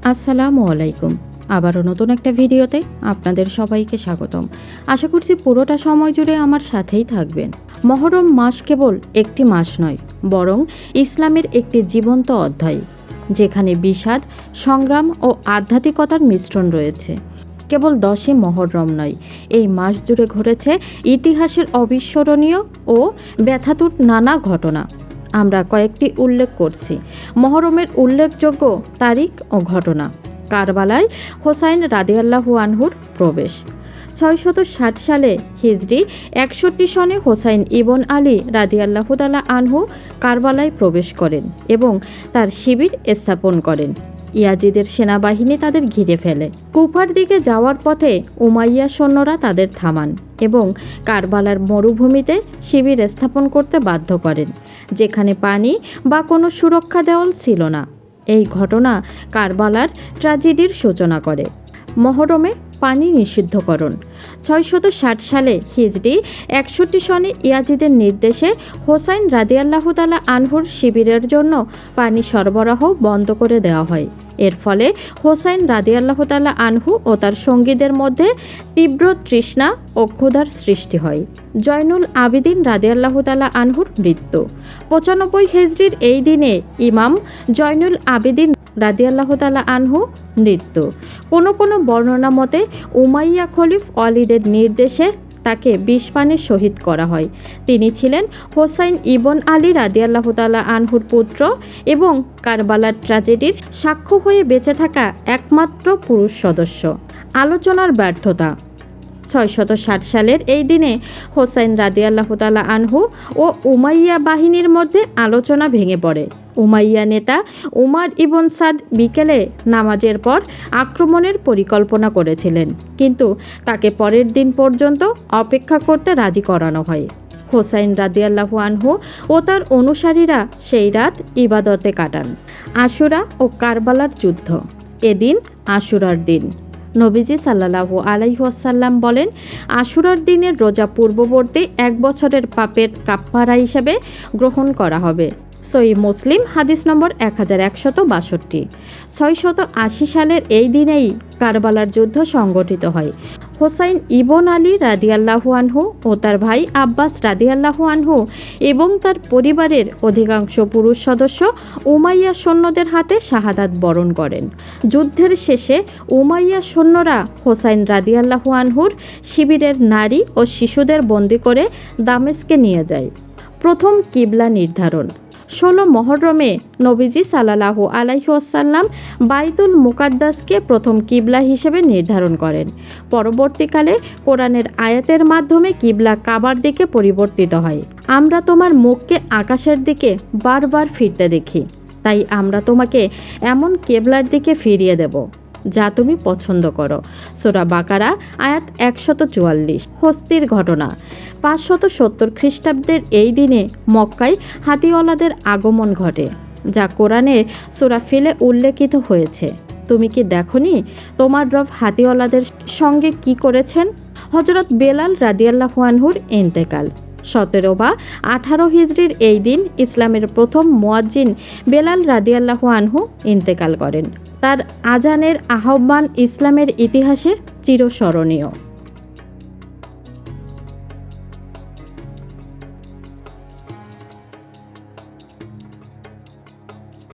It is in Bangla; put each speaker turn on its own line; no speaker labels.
আসসালামু আলাইকুম। আবারও নতুন একটা ভিডিওতে আপনাদের সবাইকে স্বাগতম। আশা করছি পুরোটা সময় জুড়ে আমার সাথেই থাকবেন। মহরম মাস কেবল একটি মাস নয়, বরং ইসলামের একটি জীবন্ত অধ্যায়, যেখানে বিষাদ, সংগ্রাম ও আধ্যাত্মিকতার মিশ্রণ রয়েছে। কেবল 10ই মহরম নয়, এই মাস জুড়ে ঘটেছে ইতিহাসের অবিস্মরণীয় ও ব্যথাতুর নানা ঘটনা। আমরা কয়েকটি উল্লেখ করছি। মহরমের উল্লেখযোগ্য তারিখ ও ঘটনা। কারবালায় হোসাইন রাদিয়াল্লাহু আনহুর প্রবেশ। 660 সালে হিজরি 61 সনে হোসাইন ইবন আলী রাদিয়াল্লাহু তাআলা আনহু কারবালায় প্রবেশ করেন এবং তার শিবির স্থাপন করেন। ইয়াজিদের সেনাবাহিনী তাদের ঘিরে ফেলে। কুফার দিকে যাওয়ার পথে উমাইয়া সৈন্যরা তাদের থামান এবং কারবালার মরুভূমিতে শিবির স্থাপন করতে বাধ্য করেন, যেখানে পানি বা কোনো সুরক্ষা দেওয়াল ছিল না। এই ঘটনা কারবালার ট্র্যাজেডির সূচনা করে। মহরমে পানি নিষিদ্ধকরণ। 660 সালে হিজরি 61 সনে ইয়াজিদের নির্দেশে হোসাইন রাদিয়াল্লাহু তাআলা আনহুর শিবিরের জন্য পানি সরবরাহ বন্ধ করে দেওয়া হয়। এর ফলে হোসাইন রাদিয়াল্লাহু তাআলা আনহু ও তার সঙ্গীদের মধ্যে তীব্র তৃষ্ণা ও ক্ষুধার সৃষ্টি হয়। জয়নুল আবিদিন রাদিয়াল্লাহু তাআলা আনহুর মৃত্যু। 95 হিজরির এই দিনে ইমাম জয়নুল আবিদিন রাদিয়াল্লাহু তাআলা আনহু মৃত্যু। কোনো বর্ণনা মতে উমাইয়া খলিফ ওয়ালিদের নির্দেশে তাকে বিষ পানে শহীদ করা হয়। তিনি ছিলেন হোসাইন ইবন আলী রাদিয়াল্লাহু তাআলা আনহুর পুত্র এবং কারবালার ট্র্যাজেডির সাক্ষ্য হয়ে বেঁচে থাকা একমাত্র পুরুষ সদস্য। আলোচনার ব্যর্থতা। 660 সালের এই দিনে হোসাইন রাদিয়াল্লাহু তাআলা আনহু ও উমাইয়া বাহিনীর মধ্যে আলোচনা ভেঙে পড়ে। উমাইয়া নেতা উমার ইবন সাদ বিকেলে নামাজের পর আক্রমণের পরিকল্পনা করেছিলেন, কিন্তু তাকে পরের দিন পর্যন্ত অপেক্ষা করতে রাজি করানো হয়। হোসাইন রাদিয়াল্লাহু আনহু ও তার অনুসারীরা সেই রাত ইবাদতে কাটান। আশুরা ও কারবালার যুদ্ধ। এদিন আশুরার দিন। নবীজি সাল্লাল্লাহু আলাইহি ওয়াসাল্লাম বলেন, আশুরার দিনের রোজা পূর্ববর্তী 1 বছরের পাপের কাফফারা হিসেবে গ্রহণ করা হবে। সহিহ মুসলিম হাদিস নম্বর 1162। 680 সালের এই দিনেই কারবালার যুদ্ধ সংগঠিত হয়। হোসাইন ইবন আলী রাদিয়াল্লাহু আনহু ও তার ভাই আব্বাস রাদিয়াল্লাহু আনহু এবং তার পরিবারের অধিকাংশ পুরুষ সদস্য উমাইয়া সৈন্যদের হাতে শাহাদাত বরণ করেন। যুদ্ধের শেষে উমাইয়া সৈন্যরা হোসাইন রাদিয়াল্লাহু আনহুর শিবিরের নারী ও শিশুদের বন্দী করে দামেস্কে নিয়ে যায়। প্রথম কিবলা নির্ধারণ। 16 মহরমে নবীজি সাল্লাল্লাহু আলাইহি ওয়াসাল্লাম বাইতুল মুকাদ্দাসকে প্রথম কিবলা হিসেবে নির্ধারণ করেন। পরবর্তীকালে কোরআনের আয়াতের মাধ্যমে কিবলা কাবার দিকে পরিবর্তিত হয়। আমরা তোমার মুখকে আকাশের দিকে বারবার ফিরতে দেখি, তাই আমরা তোমাকে এমন কিবলার দিকে ফিরিয়ে দেব যা তুমি পছন্দ করো। সূরা বাকারা আয়াত 144। হস্তির ঘটনা। 570 খ্রিস্টাব্দের এই দিনে মক্কায় হাতিওয়ালাদের আগমন ঘটে, যা কোরআনে সূরা ফিলে উল্লেখিত হয়েছে। তুমি কি দেখনি তোমার রব হাতিওয়ালাদের সঙ্গে কি করেছেন? হযরত বেলাল রাদিয়াল্লাহু আনহুর ইন্তেকাল। 17 বা 18 হিজরির এই দিন ইসলামের প্রথম মুয়াজ্জিন বেলাল রাদিয়াল্লাহু আনহু ইন্তেকাল করেন। তার আজানের আহ্বান ইসলামের ইতিহাসে চিরস্মরণীয়।